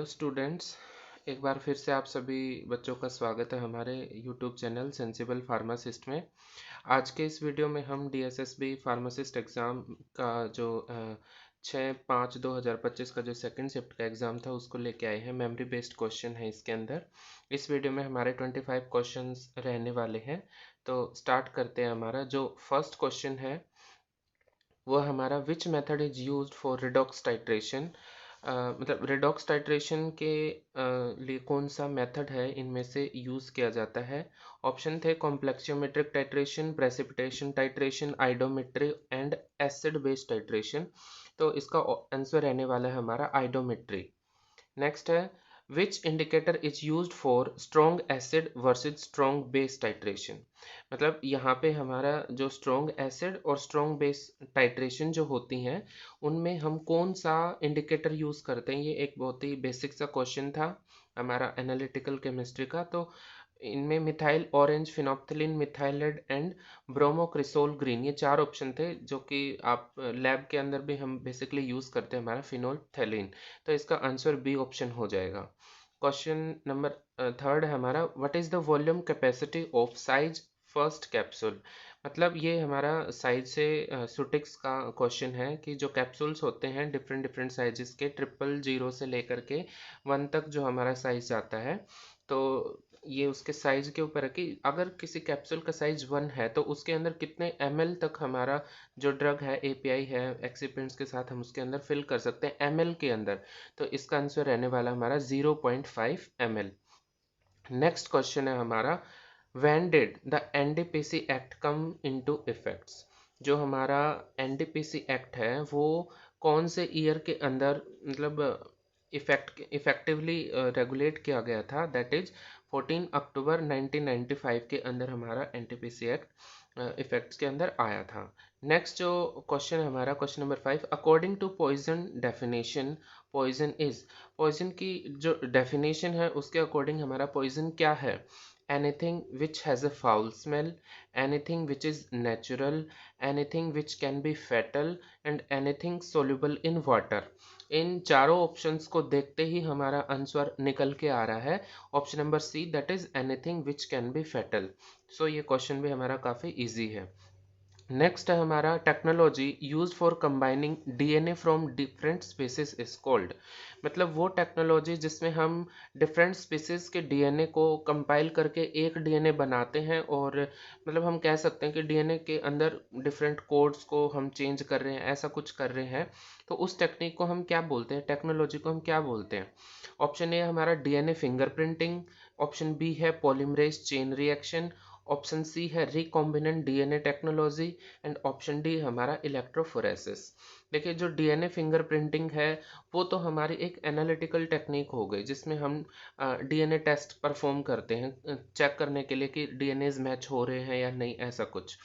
Students, एक बार फिर से आप सभी बच्चों का स्वागत है हमारे यूट्यूब चैनल सेंसिबल फार्मासिस्ट में। आज के इस वीडियो में हम डीएसएसबी फार्मासिस्ट एग्ज़ाम का जो 6/5/2025 का जो सेकंड शिफ्ट का एग्ज़ाम था उसको लेके आए हैं। मेमोरी बेस्ड क्वेश्चन है इसके अंदर। इस वीडियो में हमारे 25 क्वेश्चंस रहने वाले हैं। तो स्टार्ट करते हैं। हमारा जो फर्स्ट क्वेश्चन है वो हमारा which method is used for redox titration. मतलब रिडॉक्स टाइट्रेशन के लिए कौन सा मेथड है इनमें से यूज़ किया जाता है। ऑप्शन थे complexometric titration, precipitation titration, iodometry and acid based titration. तो इसका आंसर रहने वाला है हमारा आइडोमेट्री। नेक्स्ट है which indicator is used for strong acid versus strong base titration. मतलब यहाँ पे हमारा जो स्ट्रॉन्ग एसिड और स्ट्रॉन्ग बेस टाइट्रेशन जो होती हैं उनमें हम कौन सा इंडिकेटर यूज़ करते हैं। ये एक बहुत ही बेसिक सा क्वेश्चन था हमारा एनालिटिकल केमिस्ट्री का। तो इनमें methyl orange, phenolphthalein, methyl red and bromocresol green, ये चार ऑप्शन थे जो कि आप लैब के अंदर भी हम बेसिकली यूज़ करते हैं हमारा फिनोल्फथैलीन। तो इसका आंसर बी ऑप्शन हो जाएगा। क्वेश्चन नंबर थर्ड है हमारा what is the volume capacity of size first capsule. मतलब ये हमारा साइज से सुटिक्स का क्वेश्चन है कि जो कैप्सूल्स होते हैं डिफरेंट डिफरेंट साइजेस के 000 से लेकर के 1 तक जो हमारा साइज जाता है, तो ये उसके साइज के ऊपर है कि अगर किसी कैप्सूल का साइज 1 है तो उसके अंदर कितने ml तक हमारा जो ड्रग है, एपीआई है, एक्सिपेंट्स के साथ हम उसके अंदर फिल कर सकते हैं ml के अंदर। तो इसका आंसर रहने वाला हमारा 0.5 ml। नेक्स्ट क्वेश्चन है हमारा when did the NDPC act come into effects. जो हमारा एनडीपीसी एक्ट है वो कौन से ईयर के अंदर मतलब इफेक्टिवली रेगुलेट किया गया था। दैट इज 14 अक्टूबर 1995 के अंदर हमारा एनटीपीसी एक्ट इफेक्ट्स के अंदर आया था। नेक्स्ट जो क्वेश्चन है हमारा question number 5 according to poison definition poison is. Poison की जो डेफिनेशन है उसके अकॉर्डिंग हमारा पॉइजन क्या है। anything which has a foul smell, anything which is natural, anything which can be fatal and anything soluble in water। इन चारों options को देखते ही हमारा आंसर निकल के आ रहा है option number C, that is anything which can be fatal. So ये क्वेश्चन भी हमारा काफ़ी इजी है। नेक्स्ट है हमारा technology use for combining DNA from different species is called. मतलब वो टेक्नोलॉजी जिसमें हम डिफरेंट स्पीसीज के डीएनए को कंपाइल करके एक डीएनए बनाते हैं, और मतलब हम कह सकते हैं कि डीएनए के अंदर डिफरेंट कोड्स को हम चेंज कर रहे हैं, ऐसा कुछ कर रहे हैं। तो उस टेक्निक को हम क्या बोलते हैं, टेक्नोलॉजी को हम क्या बोलते हैं। ऑप्शन ए हमारा डीएनए फिंगरप्रिंटिंग, ऑप्शन बी है polymerase chain reaction, option C है recombinant DNA technology and option D हमारा इलेक्ट्रोफोरेसिस। देखिए जो डीएनए फिंगरप्रिंटिंग है वो तो हमारी एक एनालिटिकल टेक्निक हो गई जिसमें हम डीएनए टेस्ट परफॉर्म करते हैं चेक करने के लिए कि डीएनएज मैच हो रहे हैं या नहीं, ऐसा कुछ।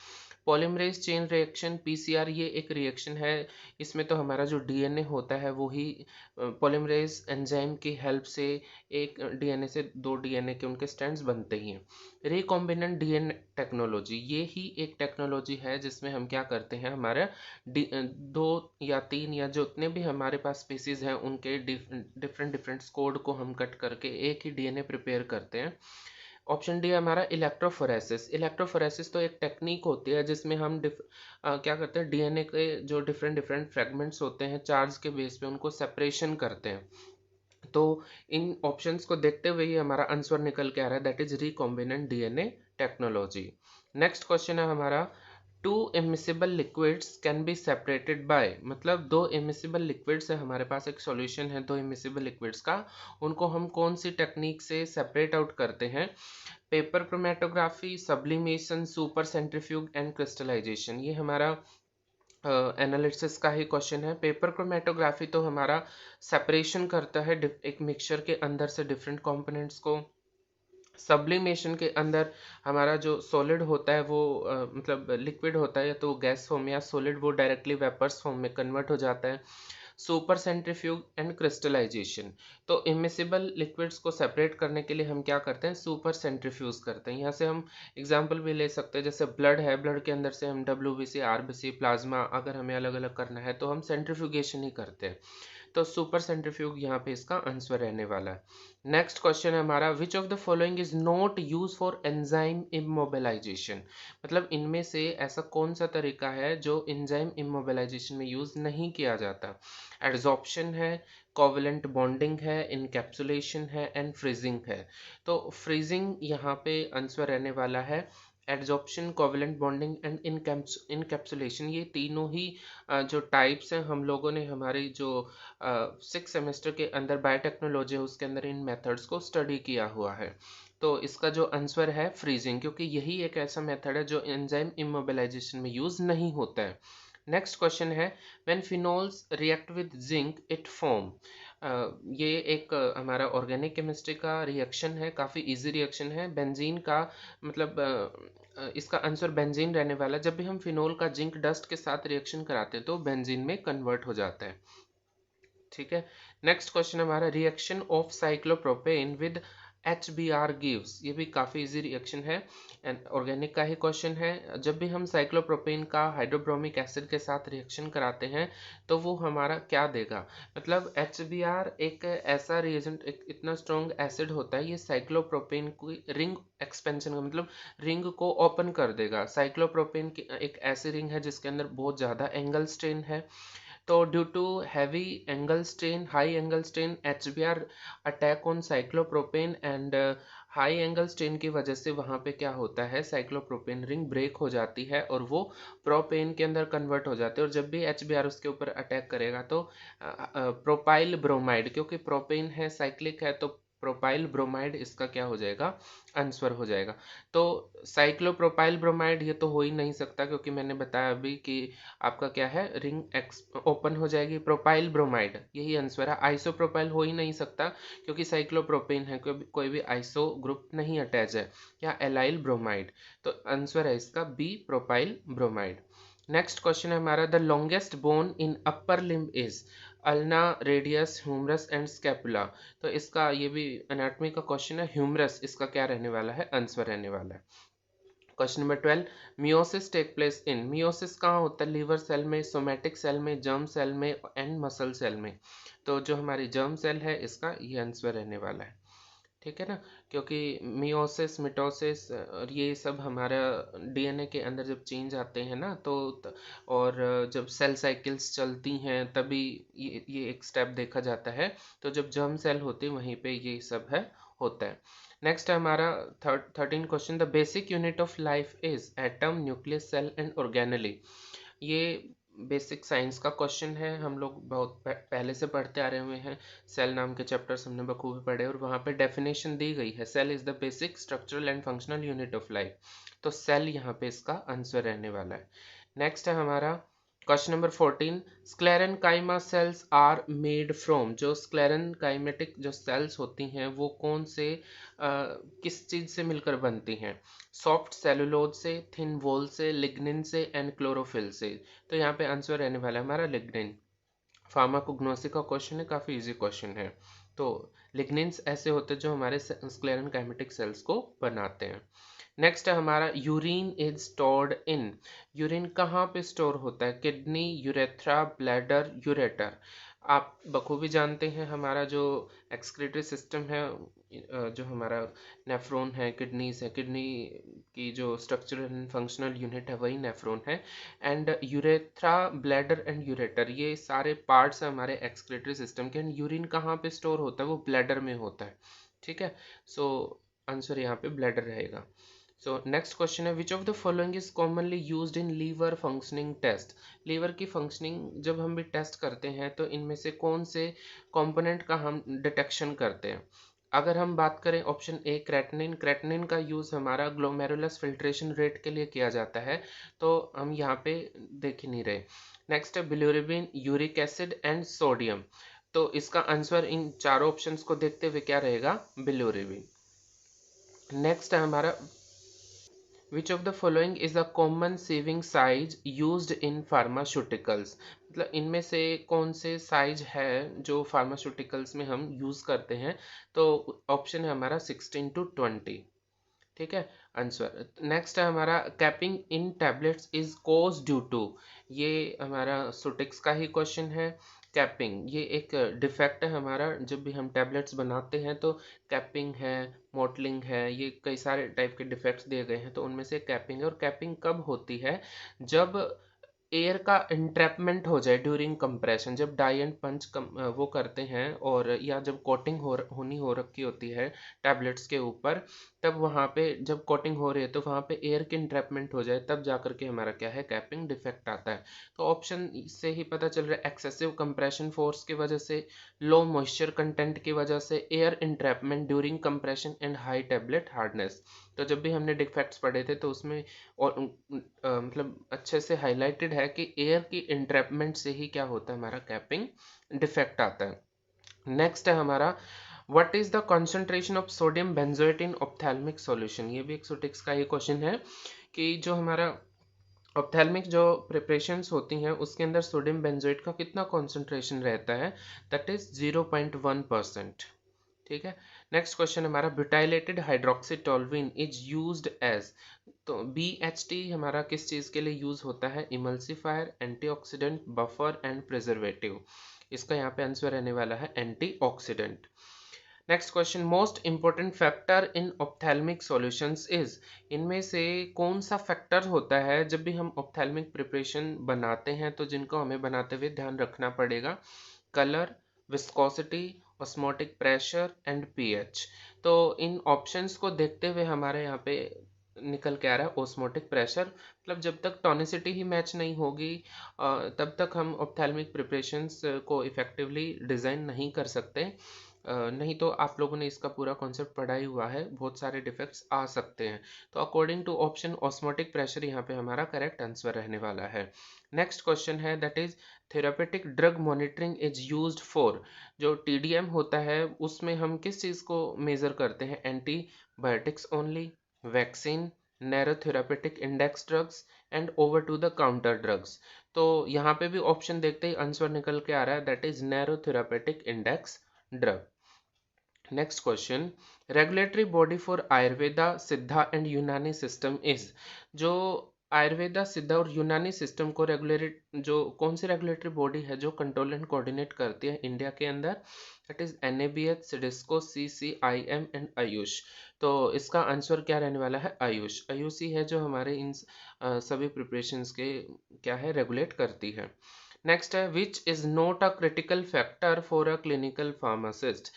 पॉलीमरेज चेन रिएक्शन पीसीआर ये एक रिएक्शन है, इसमें तो हमारा जो डीएनए होता है वो ही पॉलीमरेज एंजाइम की हेल्प से एक डीएनए से दो डीएनए के उनके स्ट्रैंड्स बनते ही हैं। रिकॉम्बिनेंट डीएनए टेक्नोलॉजी ये ही एक टेक्नोलॉजी है जिसमें हम क्या करते हैं, हमारा दो या तीन या जितने भी हमारे पास स्पीसीज हैं उनके डिफरेंट डिफरेंट कोड को हम कट करके एक ही डीएनए प्रिपेयर करते हैं। ऑप्शन डी हमारा इलेक्ट्रोफोरेसिस। इलेक्ट्रोफोरेसिस तो एक टेक्निक होती है जिसमें हम क्या करते हैं, डीएनए के जो डिफरेंट डिफरेंट फ्रेगमेंट्स होते हैं चार्ज के बेस पे उनको सेपरेशन करते हैं। तो इन ऑप्शंस को देखते हुए ही हमारा आंसर निकल के आ रहा है, that is recombinant DNA technology. Next question है हमारा to immiscible liquids can be separated by. मतलब दो इमिसिबल लिक्विड्स है हमारे पास, एक सॉल्यूशन है दो इमिसिबल लिक्विड्स का, उनको हम कौन सी टेक्निक से सेपरेट आउट करते हैं। Paper chromatography, sublimation, super centrifuge and crystallization. ये हमारा एनालिसिस का ही क्वेश्चन है। पेपर क्रोमेटोग्राफी तो हमारा सेपरेशन करता है एक मिक्सचर के अंदर से डिफरेंट कंपोनेंट्स को। सब्लिमेशन के अंदर हमारा जो सॉलिड होता है वो मतलब लिक्विड होता है या तो गैस फॉर्म या सॉलिड, वो डायरेक्टली वेपर्स फॉर्म में कन्वर्ट हो जाता है। सुपर सेंट्रीफ्यूग एंड क्रिस्टलाइजेशन, तो इमिसिबल लिक्विड्स को सेपरेट करने के लिए हम क्या करते हैं, सुपर सेंट्रीफ्यूज करते हैं। यहाँ से हम एग्जांपल भी ले सकते हैं, जैसे ब्लड है, ब्लड के अंदर से हम डब्ल्यूबीसी, आरबीसी, प्लाज्मा अगर हमें अलग अलग करना है तो हम सेंट्रीफ्यूगेशन ही करते हैं। तो सुपर सेंट्रीफ्यूग यहाँ पे इसका आंसर रहने वाला है। नेक्स्ट क्वेश्चन है हमारा, which of the following is not use for enzyme immobilization, मतलब इनमें से ऐसा कौन सा तरीका है जो एंजाइम इमोबिलाइजेशन में यूज नहीं किया जाता। एड्सॉर्प्शन है, कोवलेंट बॉन्डिंग है, इनकैप्सुलेशन है एंड फ्रीजिंग है। तो फ्रीजिंग यहाँ पे आंसर रहने वाला है। Adsorption, covalent bonding and encapsulation, ये तीनों ही जो टाइप्स हैं हम लोगों ने हमारी जो 6 सेमेस्टर के अंदर बायोटेक्नोलॉजी है उसके अंदर इन मेथड्स को स्टडी किया हुआ है। तो इसका जो आंसर है फ्रीजिंग, क्योंकि यही एक ऐसा मेथड है जो एंजाइम इमोबिलाइजेशन में यूज नहीं होता है। नेक्स्ट क्वेश्चन है, when phenols react with zinc it form, ये एक हमारा ऑर्गेनिक केमिस्ट्री का रिएक्शन है, काफ़ी इजी रिएक्शन है। बेंजीन का मतलब इसका आंसर बेंजीन रहने वाला है। जब भी हम फिनोल का जिंक डस्ट के साथ रिएक्शन कराते हैं तो बेंजीन में कन्वर्ट हो जाता है। ठीक है, नेक्स्ट क्वेश्चन हमारा, reaction of cyclopropane with HBr gives, ये भी काफ़ी इजी रिएक्शन है एंड ऑर्गेनिक का ही क्वेश्चन है। जब भी हम साइक्लोप्रोपेन का हाइड्रोब्रोमिक एसिड के साथ रिएक्शन कराते हैं तो वो हमारा क्या देगा, मतलब HBr एक ऐसा रिएजेंट, एक इतना स्ट्रॉन्ग एसिड होता है, ये साइक्लोप्रोपेन की रिंग एक्सपेंशन का मतलब रिंग को ओपन कर देगा। साइक्लोप्रोपेन की एक ऐसी रिंग है जिसके अंदर बहुत ज़्यादा एंगल स्ट्रेन है, तो due to heavy angle strain, high angle strain, HBr attack on cyclopropane and high angle strain की वजह से वहाँ पे क्या होता है, साइक्लोप्रोपेन रिंग ब्रेक हो जाती है और वो प्रोपेन के अंदर कन्वर्ट हो जाते हैं। और जब भी HBr उसके ऊपर अटैक करेगा तो प्रोपाइल ब्रोमाइड, क्योंकि प्रोपेन है साइक्लिक है तो प्रोपाइल ब्रोमाइड इसका क्या हो जाएगा, आंसर हो जाएगा। तो साइक्लोप्रोपाइल ब्रोमाइड ये तो हो ही नहीं सकता, क्योंकि मैंने बताया अभी कि आपका क्या है, रिंग ओपन हो जाएगी। प्रोपाइल ब्रोमाइड यही आंसर है। आइसोप्रोपाइल हो ही नहीं सकता क्योंकि साइक्लोप्रोपेन है, कोई भी आइसो ग्रुप नहीं अटैच है, या एलाइल ब्रोमाइड। तो आंसर है इसका B, propyl bromide. Next question है हमारा, the longest bone in upper limb is ulna, radius, humerus and scapula. तो इसका ये भी एनाटॉमी का क्वेश्चन है, ह्यूमरस इसका क्या रहने वाला है, आंसर रहने वाला है। Question number 12, meiosis take place in, meiosis कहाँ होता है, लीवर सेल में, सोमेटिक सेल में, जर्म सेल में एंड मसल सेल में। तो जो हमारी जर्म सेल है इसका ये आंसर रहने वाला है। ठीक है ना, क्योंकि मियोसिस, मिटोसिस और ये सब हमारा DNA के अंदर जब चेंज आते हैं ना तो और जब सेल साइकिल्स चलती हैं तभी ये एक स्टेप देखा जाता है। तो जब जर्म सेल होती है वहीं पे ये सब है होता है। नेक्स्ट है हमारा 13 question, the basic unit of life is atom, nucleus, cell and organelle. ये बेसिक साइंस का क्वेश्चन है, हम लोग बहुत पहले से पढ़ते आ रहे हुए हैं। सेल नाम के चैप्टर्स हमने बखूबी पढ़े और वहाँ पे डेफिनेशन दी गई है, cell is the basic structural and functional unit of life. तो सेल यहाँ पे इसका आंसर रहने वाला है। नेक्स्ट है हमारा question number 14, sclerenchyma cells are made from, जो स्क्लेरेनकाइमेटिक जो सेल्स होती हैं वो कौन से किस चीज़ से मिलकर बनती हैं, सॉफ्ट सेलुलोज से, थिन वॉल से, लिग्निन से एंड क्लोरोफिल से। तो यहाँ पे आंसर रहने वाला है हमारा लिग्निन। फार्माकोग्नोसी का क्वेश्चन है, काफ़ी इजी क्वेश्चन है। तो लिग्निन्स ऐसे होते हैं जो हमारे स्क्लेरेनकाइमेटिक सेल्स को बनाते हैं। नेक्स्ट है हमारा, urine is stored in, urine कहाँ पे स्टोर होता है, किडनी, यूरेथ्रा, ब्लैडर, यूरेटर। आप बखूबी जानते हैं हमारा जो एक्सक्रीटरी सिस्टम है, जो हमारा नेफ्रॉन है, किडनीज है, किडनी की जो स्ट्रक्चरल एंड फंक्शनल यूनिट है वही नेफ्रॉन है। And urethra, bladder and ureter ये सारे पार्ट्स हैं हमारे एक्सक्रीटरी सिस्टम के। एंड यूरिन कहाँ पे स्टोर होता है, वो ब्लैडर में होता है। ठीक है, सो आंसर यहाँ पे ब्लैडर रहेगा। सो नेक्स्ट क्वेश्चन है, which of the following is commonly used in liver functioning test. Liver की फंक्शनिंग जब हम भी टेस्ट करते हैं तो इनमें से कौन से कंपोनेंट का हम डिटेक्शन करते हैं। अगर हम बात करें ऑप्शन ए क्रेटिनिन, क्रेटिनिन का यूज़ हमारा ग्लोमेरुलस फिल्ट्रेशन रेट के लिए किया जाता है, तो हम यहाँ पे देख ही नहीं रहे। नेक्स्ट है bilirubin, uric acid and sodium. तो इसका आंसर इन चारों ऑप्शंस को देखते हुए क्या रहेगा, बिलिरुबिन। नेक्स्ट है हमारा, which of the following is a common saving size used in pharmaceuticals, मतलब इनमें से कौन से साइज है जो फार्मास्यूटिकल्स में हम यूज करते हैं। तो ऑप्शन है हमारा 16 to 20। ठीक है आंसर। नेक्स्ट है हमारा, capping in tablets is cause due to, ये हमारा सुटिक्स का ही क्वेश्चन है। कैपिंग ये एक डिफेक्ट है हमारा, जब भी हम टैबलेट्स बनाते हैं तो कैपिंग है, मोटलिंग है, ये कई सारे टाइप के डिफेक्ट्स दिए गए हैं, तो उनमें से कैपिंग है। और कैपिंग कब होती है? जब एयर का इंट्रैपमेंट हो जाए ड्यूरिंग कंप्रेशन, जब डाई एंड पंच वो करते हैं, और या जब कोटिंग होनी हो रखी होती है टैबलेट्स के ऊपर, तब वहाँ पे जब कोटिंग हो रही है तो वहाँ पे एयर की इंट्रैपमेंट हो जाए, तब जा करके हमारा क्या है, कैपिंग डिफेक्ट आता है। तो ऑप्शन से ही पता चल रहा है, एक्सेसिव कंप्रेशन फोर्स की वजह से, लो मॉइस्चर कंटेंट की वजह से, air entrapment during compression and high tablet hardness. तो जब भी हमने डिफेक्ट्स पढ़े थे तो उसमें और मतलब अच्छे से हाईलाइटेड है कि एयर की इंट्रैपमेंट से ही क्या होता है, हमारा कैपिंग डिफेक्ट आता है। नेक्स्ट है हमारा, what is the concentration of sodium benzoate in ophthalmic solution. ये भी एक एक्सोटिक्स का ही क्वेश्चन है कि जो हमारा ऑप्थेल्मिक जो प्रिपरेशंस होती हैं उसके अंदर सोडियम बेंजोएट का कितना कॉन्सेंट्रेशन रहता है, दैट इज 0.1%। ठीक है। नेक्स्ट क्वेश्चन हमारा, butylated hydroxy toluene is used as. तो BHT हमारा किस चीज के लिए यूज होता है? Emulsifier, antioxidant, buffer and preservative. इसका यहाँ पे आंसर रहने वाला है antioxidant. Next question, most important factor in ophthalmic solutions is. इनमें से कौन सा फैक्टर होता है जब भी हम ऑप्थेल्मिक प्रिपरेशन बनाते हैं तो जिनको हमें बनाते हुए ध्यान रखना पड़ेगा? Colour, viscosity, osmotic pressure and pH. तो इन ऑप्शंस को देखते हुए हमारे यहाँ पे निकल के आ रहा है ऑस्मोटिक प्रेशर। मतलब जब तक टॉनिसिटी ही मैच नहीं होगी तब तक हम ऑप्थेल्मिक प्रिपरेशंस को इफेक्टिवली डिज़ाइन नहीं कर सकते। नहीं तो आप लोगों ने इसका पूरा कॉन्सेप्ट पढ़ा ही हुआ है, बहुत सारे डिफेक्ट्स आ सकते हैं। तो according to option osmotic pressure यहाँ पे हमारा करेक्ट आंसर रहने वाला है। नेक्स्ट क्वेश्चन है, that is therapeutic drug monitoring is used for. जो TDM होता है उसमें हम किस चीज़ को मेजर करते हैं? Antibiotics only, vaccine, narrow therapeutic index drugs and over to the counter drugs. तो यहाँ पे भी ऑप्शन देखते ही आंसर निकल के आ रहा है, that is narrow therapeutic index drug. Next question, regulatory body for Ayurveda, सिद्धा एंड यूनानी सिस्टम इज। जो आयुर्वेदा, सिद्धा और यूनानी सिस्टम को रेगुलेट, जो कौन सी रेगुलेटरी बॉडी है जो कंट्रोल एंड कोऑर्डिनेट करती है इंडिया के अंदर? That is NABH, सिडिस्को, CCIM and Ayush. तो इसका आंसर क्या रहने वाला है? आयुष। आयुष ही है जो हमारे इन सभी प्रिपरेशंस के क्या है, रेगुलेट करती है। नेक्स्ट है, which is not a critical factor for a clinical pharmacist.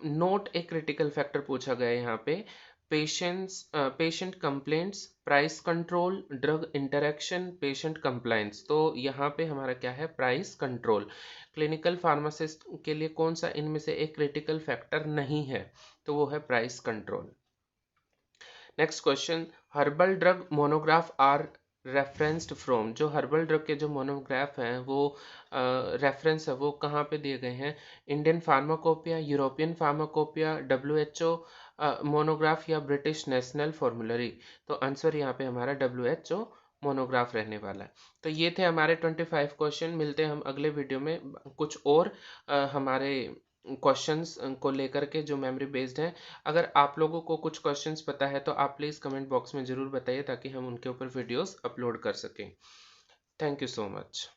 Note एक क्रिटिकल फैक्टर पूछा गया है यहाँ पे। Patient complaints, price control, drug interaction, patient compliance. तो यहाँ पे हमारा क्या है? Price control. क्लिनिकल फार्मासिस्ट के लिए कौन सा इनमें से एक क्रिटिकल फैक्टर नहीं है? तो वो है price control. Next question, herbal drug monograph are referenced from. जो हर्बल ड्रग के जो मोनोग्राफ हैं वो रेफरेंस है वो कहाँ पे दिए गए हैं? Indian pharmacopoeia, European pharmacopoeia, WHO monograph या ब्रिटिश नेशनल फॉर्मूलरी। तो आंसर यहाँ पे हमारा WHO मोनोग्राफ रहने वाला है। तो ये थे हमारे 25 क्वेश्चन। मिलते हैं हम अगले वीडियो में कुछ और हमारे क्वेश्चंस को लेकर के जो मेमोरी बेस्ड हैं। अगर आप लोगों को कुछ क्वेश्चंस पता है तो आप प्लीज़ कमेंट बॉक्स में ज़रूर बताइए ताकि हम उनके ऊपर वीडियोस अपलोड कर सकें। Thank you so much.